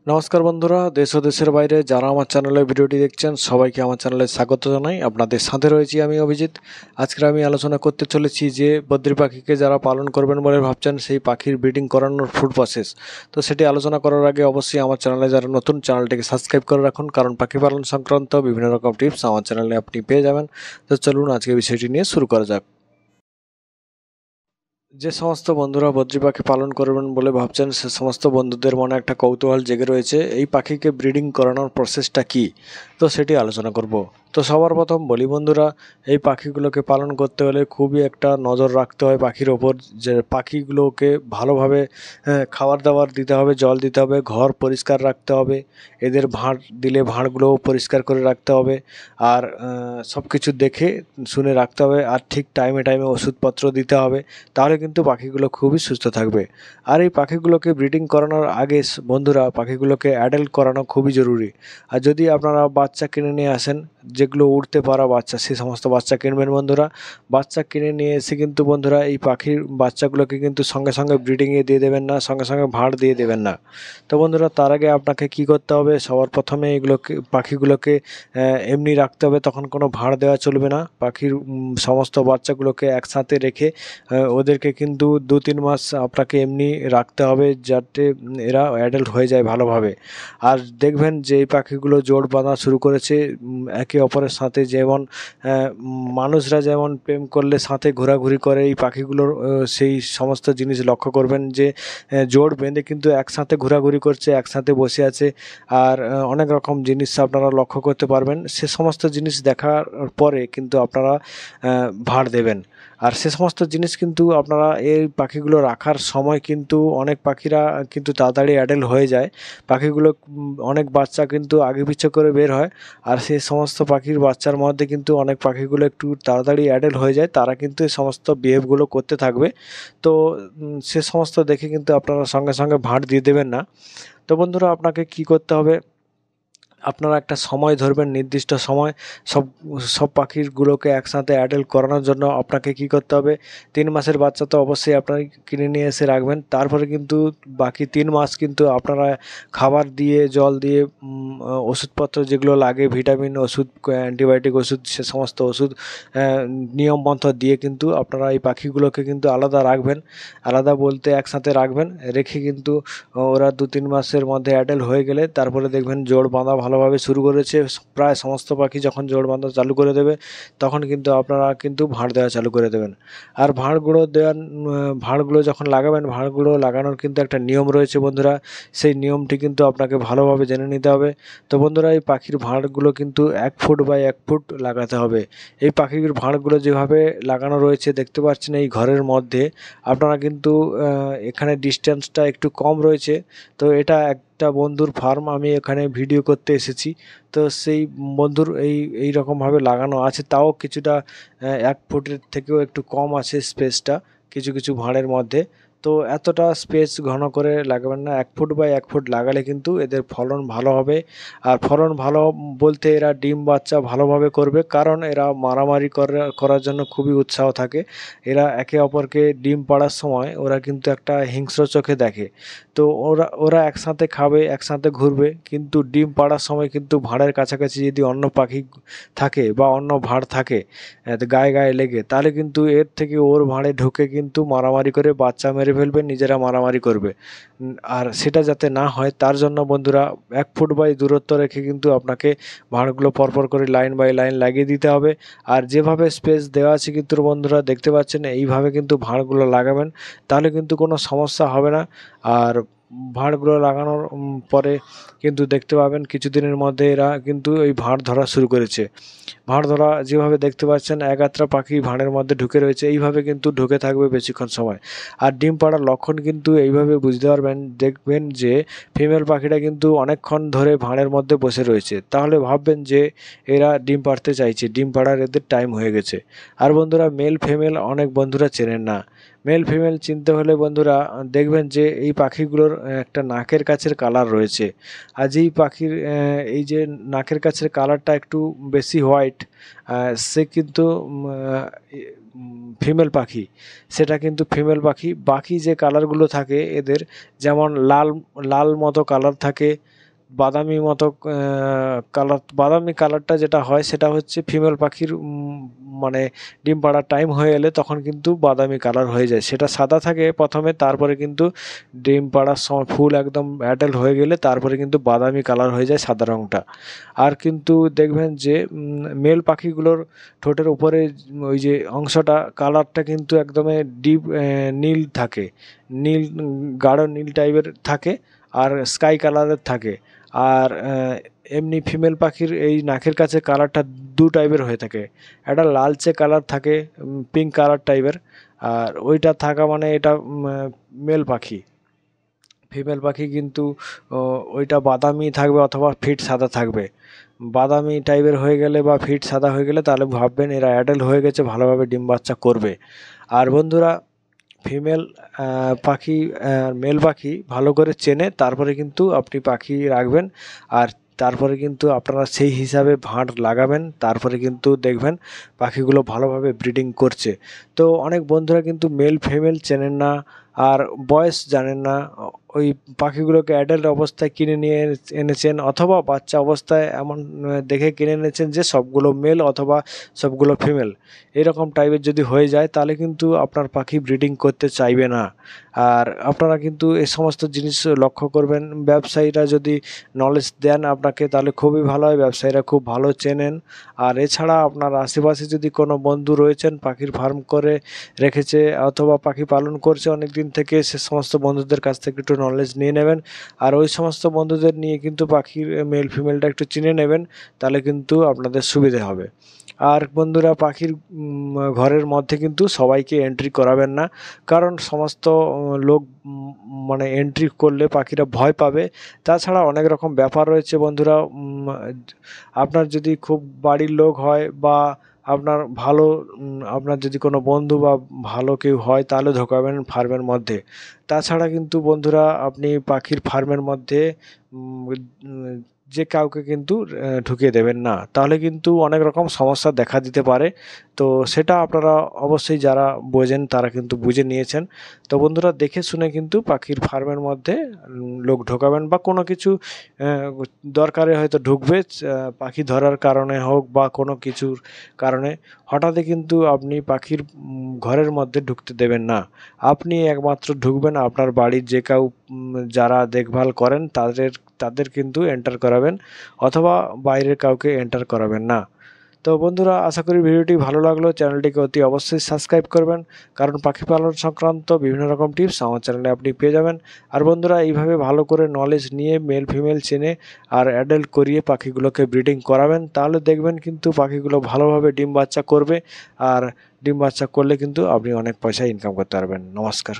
নমস্কার বন্ধুরা, দেশ ও দেশের বাইরে যারা আমার চ্যানেলে ভিডিওটি দেখছেন সবাইকে আমার চ্যানেলে স্বাগত জানাই। আপনাদের সাথে রয়েছি আমি অভিজিৎ। আজকে আমি আলোচনা করতে চলেছি যে বদ্রি পাখিকে যারা পালন করবেন বলে ভাবছেন সেই পাখির ব্রিডিং করানোর ফুড প্রসেস। তো সেটি আলোচনা করার আগে অবশ্যই আমার চ্যানেলে যারা নতুন, চ্যানেলটিকে সাবস্ক্রাইব করে রাখুন, কারণ পাখি পালন সংক্রান্ত বিভিন্ন রকম টিপস আমার চ্যানেলে আপনি পেয়ে যাবেন। তো চলুন আজকে বিষয়টি নিয়ে শুরু করা যাক। যে সমস্ত বন্ধুরা বদ্রি পাখি পালন করবেন বলে ভাবছেন সে সমস্ত বন্ধুদের মনে একটা কৌতূহল জেগে রয়েছে, এই পাখিকে ব্রিডিং করানোর প্রসেসটা কি, তো সেটি আলোচনা করব। তো সবার প্রথম বলি বন্ধুরা, এই পাখিগুলোকে পালন করতে হলে খুবই একটা নজর রাখতে হয় পাখির ওপর, যে পাখিগুলোকে ভালোভাবে খাবার দাবার দিতে হবে, জল দিতে হবে, ঘর পরিষ্কার রাখতে হবে, এদের ভাঁড় দিলে ভাঁড়গুলোও পরিষ্কার করে রাখতে হবে, আর সব কিছু দেখে শুনে রাখতে হবে, আর ঠিক টাইমে টাইমে ওষুধপত্র দিতে হবে। তাহলে কিন্তু পাখিগুলো খুবই সুস্থ থাকবে। আর এই পাখিগুলোকে ব্রিডিং করানোর আগে বন্ধুরা পাখিগুলোকে অ্যাডাল্ট করানো খুবই জরুরি। আর যদি আপনারা বাচ্চা কিনে নিয়ে আসেন, যেগুলো উড়তে পারা বাচ্চা, সেই সমস্ত বাচ্চা কিনবেন বন্ধুরা। বাচ্চা কিনে নিয়ে এসে কিন্তু বন্ধুরা এই পাখির বাচ্চাগুলোকে কিন্তু সঙ্গে সঙ্গে ব্রিডিংয়ে দিয়ে দেবেন না, সঙ্গে সঙ্গে ভাঁড় দিয়ে দেবেন না। তো বন্ধুরা তার আগে আপনাকে কি করতে হবে, সবার প্রথমে এগুলোকে পাখিগুলোকে এমনি রাখতে হবে, তখন কোনো ভাঁড় দেওয়া চলবে না। পাখির সমস্ত বাচ্চাগুলোকে একসাথে রেখে ওদেরকে কিন্তু 2-3 মাস আপনাকে এমনি রাখতে হবে, যাতে এরা অ্যাডাল্ট হয়ে যায় ভালোভাবে। আর দেখবেন যে এই পাখিগুলো জোড় বাঁধা শুরু করেছে একে অপরের সাথে, যেমন মানুষরা যেমন প্রেম করলে সাথে ঘোরাঘুরি করে, এই পাখিগুলোর সেই সমস্ত জিনিস লক্ষ্য করবেন যে জোড় বেঁধে কিন্তু একসাথে ঘোরাঘুরি করছে, একসাথে বসে আছে, আর অনেক রকম জিনিস আপনারা লক্ষ্য করতে পারবেন। সে সমস্ত জিনিস দেখার পরে কিন্তু আপনারা ভাঁড় দেবেন। আর সে সমস্ত জিনিস কিন্তু আপনারা এই পাখিগুলো রাখার সময় কিন্তু অনেক পাখিরা কিন্তু তাড়াতাড়ি অ্যাডাল্ট হয়ে যায়। পাখিগুলো অনেক বাচ্চা কিন্তু আগে পিছে করে বের হয়, আর সেই সমস্ত পাখির বাচ্চার মধ্যে কিন্তু অনেক পাখিগুলো একটু তাড়াতাড়ি অ্যাডাল্ট হয়ে যায়, তারা কিন্তু এই সমস্ত বিহেভগুলো করতে থাকবে। তো সে সমস্ত দেখে কিন্তু আপনারা সঙ্গে সঙ্গে ভাঁড় দিয়ে দেবেন না। তো বন্ধুরা আপনাকে কি করতে হবে, আপনারা একটা সময় ধরবেন, নির্দিষ্ট সময়। সব সব পাখিগুলোকে একসাথে অ্যাডাল্ট করানোর জন্য আপনাকে কি করতে হবে, 3 মাসের বাচ্চা তো অবশ্যই আপনারা কিনে নিয়ে এসে রাখবেন। তারপরে কিন্তু বাকি 3 মাস কিন্তু আপনারা খাবার দিয়ে, জল দিয়ে, ওষুধপত্র যেগুলো লাগে, ভিটামিন ওষুধ, অ্যান্টিবায়োটিক ওষুধ, সে সমস্ত ওষুধ নিয়ম মতো দিয়ে কিন্তু আপনারা এই পাখিগুলোকে কিন্তু আলাদা রাখবেন। আলাদা বলতে একসাথে রাখবেন, রেখে কিন্তু ওরা 2-3 মাসের মধ্যে অ্যাডাল্ট হয়ে গেলে তারপরে দেখবেন জোড় বাঁধা ভালোভাবে শুরু করেছে। প্রায় সমস্ত পাখি যখন জোড় বাঁধা চালু করে দেবে, তখন কিন্তু আপনারা কিন্তু ভাঁড় দেওয়া চালু করে দেবেন। আর ভাঁড়গুলো যখন লাগাবেন, ভাঁড়গুলো লাগানোর কিন্তু একটা নিয়ম রয়েছে বন্ধুরা, সেই নিয়মটি কিন্তু আপনাকে ভালোভাবে জেনে নিতে হবে। তো বন্ধুরা এই পাখির ভাঁড়গুলো কিন্তু 1 ফুট বাই 1 ফুট লাগাতে হবে। এই পাখির ভাঁড়গুলো যেভাবে লাগানো রয়েছে দেখতে পাচ্ছেন এই ঘরের মধ্যে, আপনারা কিন্তু এখানে ডিস্টেন্সটা একটু কম রয়েছে। তো এটা একটা বন্ধুর ফার্ম, আমি এখানে ভিডিও করতে এসেছি। তো সেই বন্ধুর এই রকমভাবে লাগানো আছে, তাও কিছুটা 1 ফুটের থেকেও একটু কম আছে স্পেসটা কিছু কিছু ভাঁড়ের মধ্যে। তো এতটা স্পেস ঘন করে লাগাবেন না, 1 ফুট বাই 1 ফুট লাগালে কিন্তু এদের ফলন ভালো হবে। আর ফলন ভালো বলতে এরা ডিম বাচ্চা ভালোভাবে করবে, কারণ এরা মারামারি করার জন্য খুবই উৎসাহ থাকে। এরা একে অপরকে ডিম পাড়ার সময় ওরা কিন্তু একটা হিংস্র চোখে দেখে। তো ওরা ওরা একসাথে খাবে, একসাথে ঘুরবে, কিন্তু ডিম পাড়ার সময় কিন্তু ভাঁড়ের কাছাকাছি যদি অন্য পাখি থাকে বা অন্য ভাঁড় থাকে গায়ে গায়ে লেগে, তাহলে কিন্তু এর থেকে ওর ভাঁড়ে ঢুকে কিন্তু মারামারি করে বাচ্চা মেরে ফেলবে, নিজেরা মারামারি করবে। আর সেটা যাতে না হয় তার জন্য বন্ধুরা 1 ফুট বাই দূরত্ব রেখে কিন্তু আপনাকে ভাঁড়গুলো পরপর করে লাইন বাই লাইন লাগিয়ে দিতে হবে। আর যেভাবে স্পেস দেওয়া আছে কিন্তু বন্ধুরা দেখতে পাচ্ছেন, এইভাবে কিন্তু ভাঁড়গুলো লাগাবেন, তাহলে কিন্তু কোনো সমস্যা হবে না। আর ভাঁড়গুলো লাগানোর পরে কিন্তু দেখতে পাবেন কিছুদিনের মধ্যে এরা কিন্তু এই ভাঁড় ধরা শুরু করেছে। ভাঁড় ধরা যেভাবে দেখতে পাচ্ছেন, একাত্রা পাখি ভাঁড়ের মধ্যে ঢুকে রয়েছে, এইভাবে কিন্তু ঢুকে থাকবে বেশিক্ষণ সময়। আর ডিম পাড়ার লক্ষণ কিন্তু এইভাবে বুঝতে পারবেন, দেখবেন যে ফিমেল পাখিটা কিন্তু অনেকক্ষণ ধরে ভাঁড়ের মধ্যে বসে রয়েছে, তাহলে ভাববেন যে এরা ডিম পাড়তে চাইছে, ডিম পাড়ার এদের টাইম হয়ে গেছে। আর বন্ধুরা মেল ফিমেল অনেক বন্ধুরা চেনেন না। মেল ফিমেল চিনতে হলে বন্ধুরা দেখবেন যে এই পাখিগুলোর একটা নাকের কাছের কালার রয়েছে। আর যেই পাখির এই যে নাকের কাছের কালারটা একটু বেশি হোয়াইট, সে কিন্তু ফিমেল পাখি, সেটা কিন্তু ফিমেল পাখি। বাকি যে কালারগুলো থাকে এদের, যেমন লাল লাল মতো কালার থাকে, বাদামি মতো কালার, বাদামি কালারটা যেটা হয় সেটা হচ্ছে ফিমেল পাখির মানে ডিম পাড়ার টাইম হয়ে এলে তখন কিন্তু বাদামি কালার হয়ে যায়। সেটা সাদা থাকে প্রথমে, তারপরে কিন্তু ডিম পাড়ার সময় ফুল একদম অ্যাডাল্ট হয়ে গেলে তারপরে কিন্তু বাদামি কালার হয়ে যায় সাদা রঙটা। আর কিন্তু দেখবেন যে মেল পাখিগুলোর ঠোঁটের উপরে ওই যে অংশটা কালারটা কিন্তু একদমই ডিপ নীল থাকে, নীল গাঢ় নীল টাইপের থাকে আর স্কাই কালারের থাকে। আর এমনি ফিমেল পাখির এই নাকের কাছে কালারটা দু টাইপের হয়ে থাকে, একটা লালচে কালার থাকে, পিঙ্ক কালার টাইপের, আর ওইটা থাকা মানে এটা মেল পাখি। ফিমেল পাখি কিন্তু ওইটা বাদামি থাকবে অথবা ফিট সাদা থাকবে। বাদামি টাইপের হয়ে গেলে বা ফিট সাদা হয়ে গেলে তাহলে ভাববেন এরা অ্যাডাল্ট হয়ে গেছে, ভালোভাবে ডিম বাচ্চা করবে। আর বন্ধুরা, ফিমেল পাখি মেল পাখি ভালো করে চেনে তারপরে কিন্তু আপনি পাখি রাখবেন। আর তারপরে কিন্তু আপনারা সেই হিসাবে ভাঁড় লাগাবেন, তারপরে কিন্তু দেখবেন পাখিগুলো ভালোভাবে ব্রিডিং করছে। তো অনেক বন্ধুরা কিন্তু মেল ফিমেল চেনেন না আর বয়স জানেন না, ওই পাখিগুলোকে অ্যাডাল্ট অবস্থায় কিনে নিয়ে এনেছেন অথবা বাচ্চা অবস্থায় এমন দেখে কিনে এনেছেন যে সবগুলো মেল অথবা সবগুলো ফিমেল, এরকম টাইপের যদি হয়ে যায় তাহলে কিন্তু আপনার পাখি ব্রিডিং করতে চাইবে না। আর আপনারা কিন্তু এই সমস্ত জিনিস লক্ষ্য করবেন। ব্যবসায়ীরা যদি নলেজ দেন আপনাকে তাহলে খুবই ভালো হয়, ব্যবসায়ীরা খুব ভালো চেনেন। আর এছাড়া আপনার আশেপাশে যদি কোনো বন্ধু রয়েছেন পাখির ফার্ম করে রেখেছে অথবা পাখি পালন করছে অনেক দিন থেকে, সে সমস্ত বন্ধুদের কাছ থেকে একটু নলেজ নিয়ে নেবেন। আর ওই সমস্ত বন্ধুদের নিয়ে কিন্তু পাখির মেল ফিমেলটা একটু চিনে নেবেন, তাহলে কিন্তু আপনাদের সুবিধে হবে। আর বন্ধুরা, পাখির ঘরের মধ্যে কিন্তু সবাইকে এন্ট্রি করাবেন না, কারণ সমস্ত লোক মানে এন্ট্রি করলে পাখিরা ভয় পাবে। তাছাড়া অনেক রকম ব্যাপার রয়েছে বন্ধুরা। আপনার যদি খুব বাড়ির লোক হয় বা আপনার ভালো আপনার যদি কোনো বন্ধু বা ভালো কেউ হয় তাহলে ঢোকাবেন ফার্মের মধ্যে। তাছাড়া কিন্তু বন্ধুরা আপনি পাখির ফার্মের মধ্যে যে কাউকে কিন্তু ঢুকিয়ে দেবেন না, তাহলে কিন্তু অনেক রকম সমস্যা দেখা দিতে পারে। তো সেটা আপনারা অবশ্যই যারা বোঝেন তারা কিন্তু বুঝে নিয়েছেন। তো বন্ধুরা, দেখে শুনে কিন্তু পাখির ফার্মের মধ্যে লোক ঢোকাবেন, বা কোনো কিছু দরকারে হয়তো ঢুকবে, পাখি ধরার কারণে হোক বা কোনো কিছুর কারণে, হঠাৎই কিন্তু আপনি পাখির ঘরের মধ্যে ঢুকতে দেবেন না। আপনি একমাত্র ঢুকবেন আপনার বাড়ির যে কেউ যারা দেখভাল করেন তাদের কিন্তু এন্টার করাবেন, অথবা বাইরের কাউকে এন্টার করাবেন না। তো বন্ধুরা, আশা করি ভিডিওটি ভালো লাগলো। চ্যানেলটিকে অতি অবশ্যই সাবস্ক্রাইব করবেন, কারণ পাখি পালন সংক্রান্ত বিভিন্ন রকম টিপস আমার চ্যানেলে আপনি পেয়ে যাবেন। আর বন্ধুরা, এইভাবে ভালো করে নলেজ নিয়ে মেল ফিমেল চেনে আর অ্যাডাল্ট করিয়ে পাখিগুলোকে ব্রিডিং করাবেন, তাহলে দেখবেন কিন্তু পাখিগুলো ভালোভাবে ডিম বাচ্চা করবে। আর ডিম বাচ্চা করলে কিন্তু আপনি অনেক পয়সা ইনকাম করতে পারবেন। নমস্কার।